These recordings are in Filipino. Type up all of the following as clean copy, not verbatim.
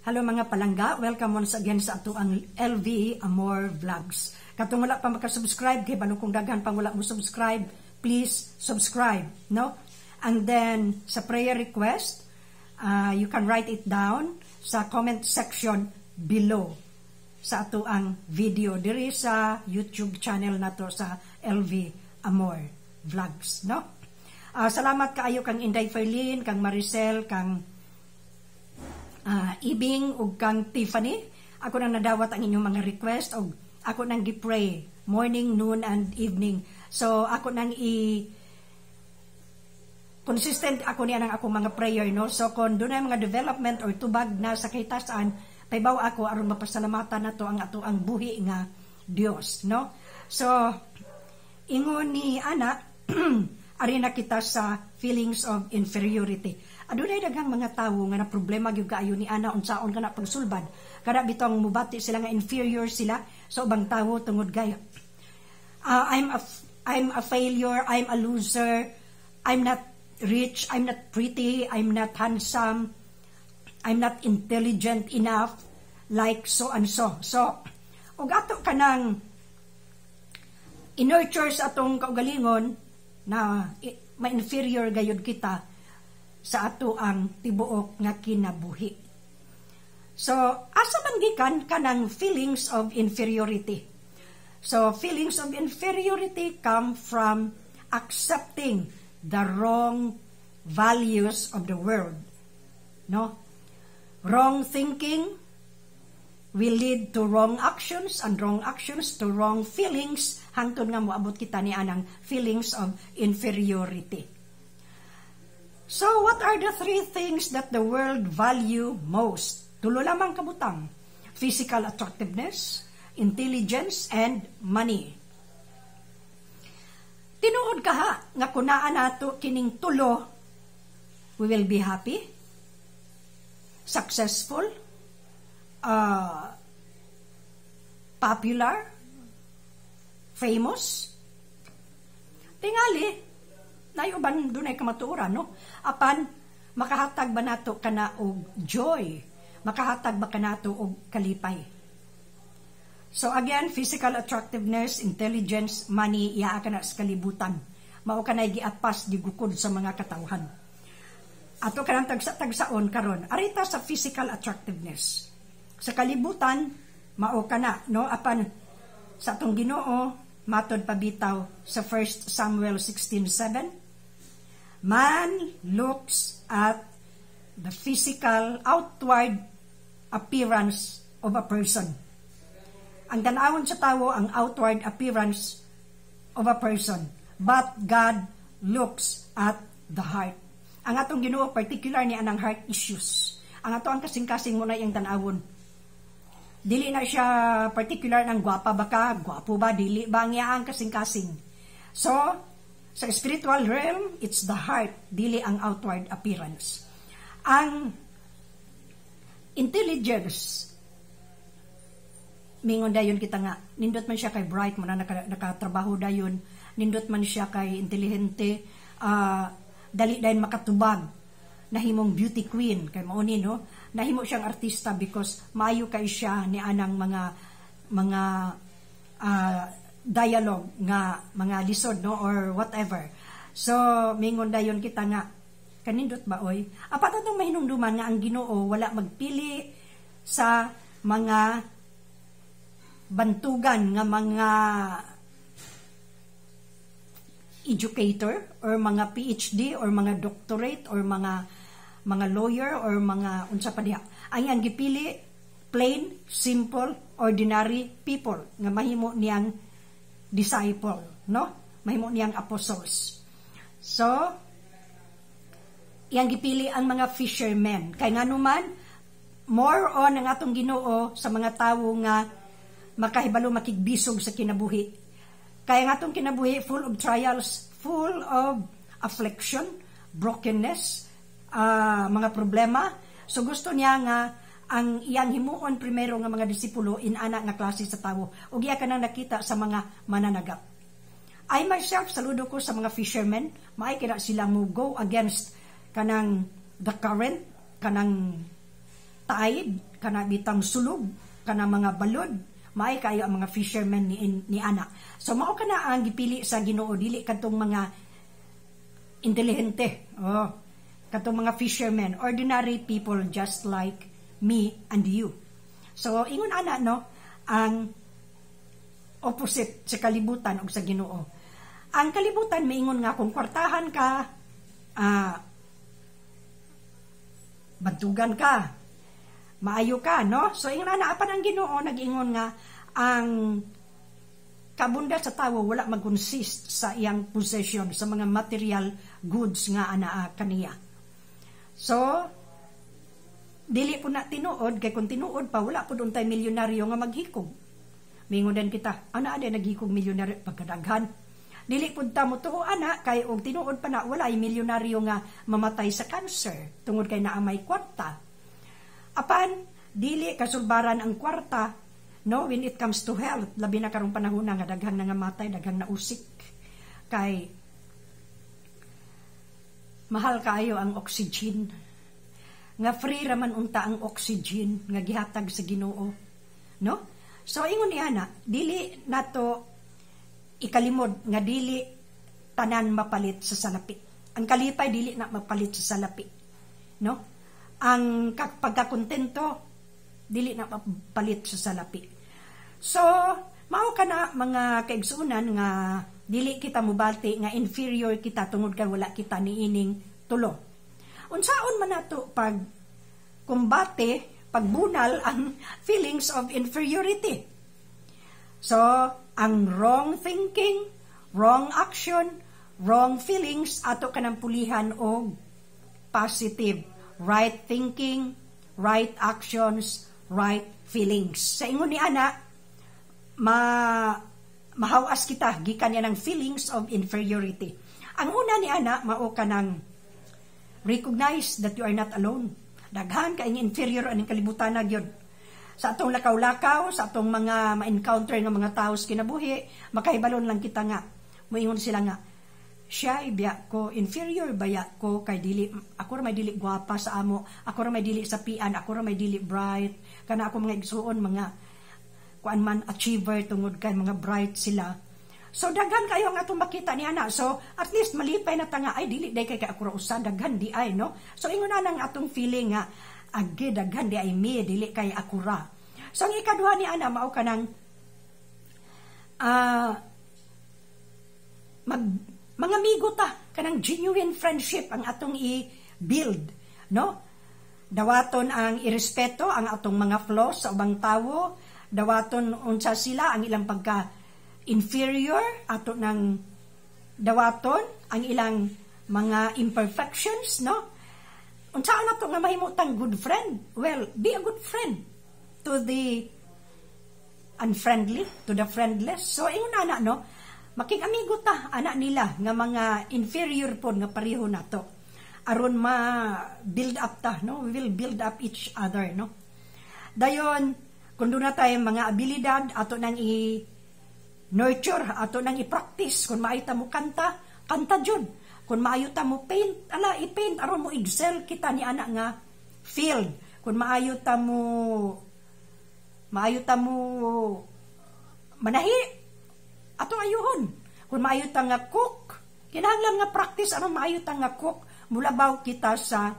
Hello mga palangga, welcome once again sa ato ang LV Amor Vlogs. Katong wala pa makasubscribe, kay balo kung daghan pang wala mo subscribe, please subscribe, no? And then sa prayer request, you can write it down sa comment section below sa ato ang video diri sa YouTube channel nato sa LV Amor Vlogs, no? Salamat kaayo kang Inday Ferlin, kang Maricel, kang Ibing ug kang Tiffany. Ako nang nadawat ang inyong mga request ug ako nang gi-pray morning, noon and evening. So ako nang consistent ako niya ng akong mga prayer, no? So kung doon ay mga development or tubag na sa kahitasan, paybaw ako aron mapasalamatan nato ang ato ang buhi nga Dios, no? So ingon ni Ana ari na kita sa feelings of inferiority. Adunay daghang mga tawo nga na problema gyud kaayo ni Ana unsaon kana pagsulbad. Kada bitong mubati sila nga inferior sila sa ubang tawo tungod gaya. I'm a failure, I'm a loser, I'm not rich, I'm not pretty, I'm not handsome, I'm not intelligent enough, like so and so. So, ug ato kanang in-nurture sa atong kaugalingon na ma-inferior gayud kita sa ato ang tibuok nga kinabuhi. So, asa man gikan kanang feelings of inferiority? So, feelings of inferiority come from accepting the wrong values of the world. No? Wrong thinking will lead to wrong actions, and wrong actions to wrong feelings, hangtod nga moabot kita ni anang feelings of inferiority. So, what are the three things that the world value most? Tulo lamang kabutang: physical attractiveness, intelligence, and money. Tinuod kaha nga kunaan nato kining tulo, we will be happy, successful, popular, famous. Tingali nayuban dunay kamatuoran, no? Apan makahatag ba nato kana og joy? Makahatag ba kanato og kalipay? So again, physical attractiveness, intelligence, money, iya kana sa kalibutan. Mao kanay giapas digukod sa mga katawhan. Ato kanang tagsa-tagsaon karon, arita sa physical attractiveness. Sa kalibutan, mao kana, no? Apan sa atong Ginoo, matod pabitaw sa 1 Samuel 16:7, man looks at the physical outward appearance of a person. Ang tanawon sa tawo ang outward appearance of a person, but God looks at the heart. Ang atong Ginoo particular ni anang heart issues. Ang ato ang kasing-kasing mo na yung tanawon. Dili na siya particular ng gwapa ba ka, gwapo ba, dili ba niya ang kasing-kasing. So, sa spiritual realm, it's the heart, dili ang outward appearance. Ang intelligence, mingon dayon kita nga, nindot man siya kay bright, man nakatrabaho dayon, nindot man siya kay intelihente, dali dayon makatubag, nahimong beauty queen, kay mauni, no? Nahimo siyang artista because maayo kay siya ni anang mga dialogue nga mga lisod, no, or whatever. So mingon dayon kita nga kanindot ba oy, apat atong mahinungduman nga ang Ginoo wala magpili sa mga bantugan nga mga educator or mga PhD or mga doctorate or mga lawyer or mga unsa pa diha. Ang iyang gipili plain, simple, ordinary people nga mahimo niyang disciple, no? Mahimo niyang apostles. So, iyang gipili ang mga fishermen. Kay nganuman, more on ang atong Ginoo sa mga tawo nga makahibalo makigbisog sa kinabuhi. Kaya ang atong kinabuhi full of trials, full of affliction, brokenness, mga problema. So gusto niya nga ang iyang himuon primero nga mga disipulo inana nga klase sa tawo ug iya kanang nakita sa mga mananagap. I myself saludo ko sa mga fishermen, maay kina sila mo go against kanang the current, kanang tide, kana bitang sulog, kana mga balod, maay kayo ang mga fishermen ni ana. So mao kana ang gipili sa Ginoo, dili kadtong mga intelihente. Katong mga fishermen, ordinary people just like me and you. So ingon ana no, ang opposite sa kalibutan ug sa Ginoo. Ang kalibutan maingon nga kung kwartahan ka, bantugan ka, maayo ka, no? So ingon ana apan ang Ginoo nag-ingon nga ang kabunda sa tawo wala mag-consist sa iyang possession, sa mga material goods nga anaa kaniya. So dili po na tinuod, kay kung tinuod pa wala po untay milyonaryo nga maghikog. Mingon din kita, ana naghikog milyonaryo pagkadaghan. Dili pud ta mo tuo ana kay og tinuod pa na wala ay milyonaryo nga mamatay sa cancer tungod kay naa may kwarta. Apan dili kasulbaran ang kwarta, no, when it comes to health, labi na karong panahon nga daghang nangamatay, daghang nausik kay mahal kaayo ang oxygen. Nga free raman unta ang oxygen nga gihatag sa Ginoo, no? So ingon ana, dili nato ikalimod nga dili tanan mapalit sa salapi. Ang kalipay dili na mapalit sa salapi, no? Ang pagkakontento dili na mapalit sa salapi. So mao kana mga kaigsunan nga dili kita mubati nga inferior kita tungod kay wala kita niining tulo. Unsaon man nato pag kumbate, pagbunal ang feelings of inferiority. So, ang wrong thinking, wrong action, wrong feelings ato kanang pulihan og positive, right thinking, right actions, right feelings. Sa ingon ni ana, mahawas kita gikan yan ng feelings of inferiority. Ang una ni ana mao kanang recognize that you are not alone. Daghan kay inferior aning kalibutan na gyud. Sa atong lakaw-lakaw, sa atong mga ma-encounter nga mga tao sa kinabuhi, makahibalon lang kita nga. Moingon sila nga, siya ibiya ko, inferior baya ko kay dili, ako ra may dili gwapa sa amo, ako ra may dili sa pian, ako ra may dili bright, kana ako mga igsuon mga kuan man achiever tungod kay mga bright sila. So daghan kayo nga atong makita ni ana. So at least malipay na tanga ay dili day kay ako ra usa, daghan di ay, no? So ingon na nang atong feeling nga agi daghan di ay me, dili kay ako ra. So ang ikaduha ni ana mao kanang mga amigo ta, kanang genuine friendship ang atong i-build, no? Dawaton ang irespeto ang atong mga flaws sa ubang tawo, dawaton unsa sila ang ilang pagka inferior, ato ng dawaton ang ilang mga imperfections, no? Unsaan nato nga mahimutang good friend? Well, be a good friend to the unfriendly, to the friendless. So ingon ana, no, making-amigo ta ana nila nga mga inferior pod nga pareho nato. Aron ma-build up ta, no? We will build up each other, no? Dayon, kung doon na tayo mga abilidad, ato nang nurture, ato nang i-practice. Kung maayo ta mo kanta, kanta jud. Kung maayo ta mo paint, i-paint. Aron mo excel kita ni anak nga field. Kung maayo ta mo manahi, ato ayuhon. Kung maayo ta nga cook, kinahanglan nga practice. Aron maayo ta nga cook, mulabaw kita sa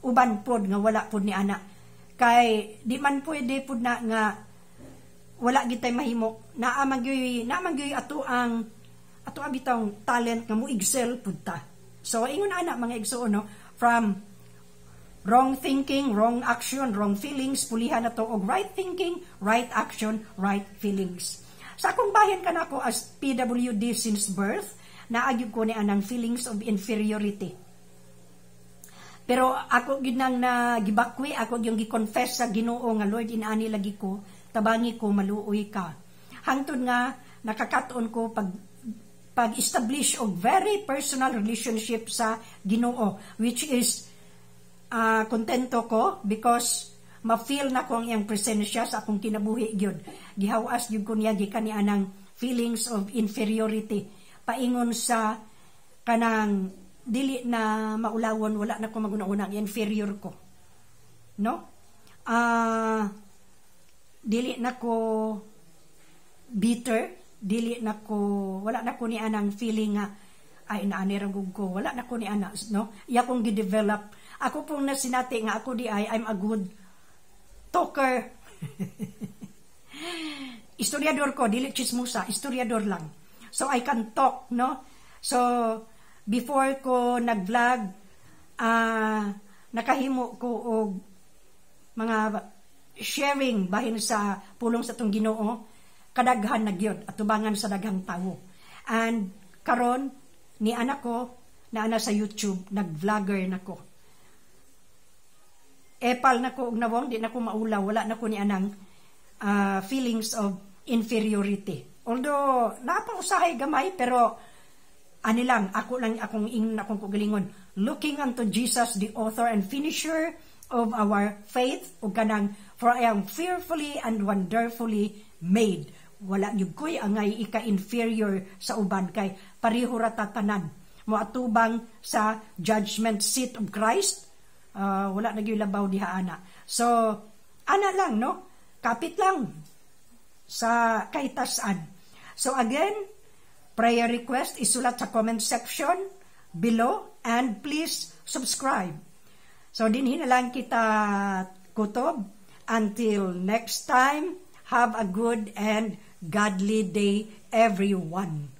uban pod nga wala pod ni anak. Kay di man pwede pod na nga wala gitay mahimo, naamagyoy ato ang bitang talent nga mo excel pudta. So ingon ana mga igsuon, no, from wrong thinking, wrong action, wrong feelings, pulihan nato og right thinking, right action, right feelings. Sa akong bahin kanako as PWD since birth, naagyo ko ni anang feelings of inferiority. Pero ako gid nang nagibakwi, ako yung gi-confess sa Ginoo nga Lord, inaani lagi ko, tabangi ko, maluoy ka. Hangtod nga nakakatuon ko pag-establish og very personal relationship sa Ginoo, which is kontento ko because ma-feel na ko ang iyang presensya sa akong kinabuhi gyud. Gihawas gyud ko niya gikan niya anang feelings of inferiority. Paingon sa kanang dili na maulawon, wala na ko maguna-una, inferior ko. No? dili na ko bitter, dili na ko, wala na ko ni anang feeling nga ay naaniragog ko, wala na ko ni ana, no? Iya kong gidevelop. Ako pong nasinati nga ako di ay I'm a good talker. Historiador ko, dili chismusa, historiador lang. So I can talk, no? So before ko nag-vlog, nakahimo ko og mga sharing bahin sa pulong sa tong Ginoo, kadaghan na gyud atubangan sa daghang tawo. And karon ni anak ko na ana sa YouTube, nag-vlogger nako. Epal nako og nawong, di nako maulaw, wala nako ni anang feelings of inferiority. Although napang usahay gamay, pero ani lang akong kagalingon, looking unto Jesus, the author and finisher of our faith, ug kanang for I am fearfully and wonderfully made. Wala gyud koy angay ika-inferior sa uban, kay pareho ra ta tanan mo atubang sa judgment seat of Christ. Wala na gyud labaw diha ana. So ana lang, no, kapit lang sa kaitasan. So again, prayer request isulat sa comment section below, and please subscribe. So dinhi na lang kita kutob. Until next time, have a good and godly day, everyone.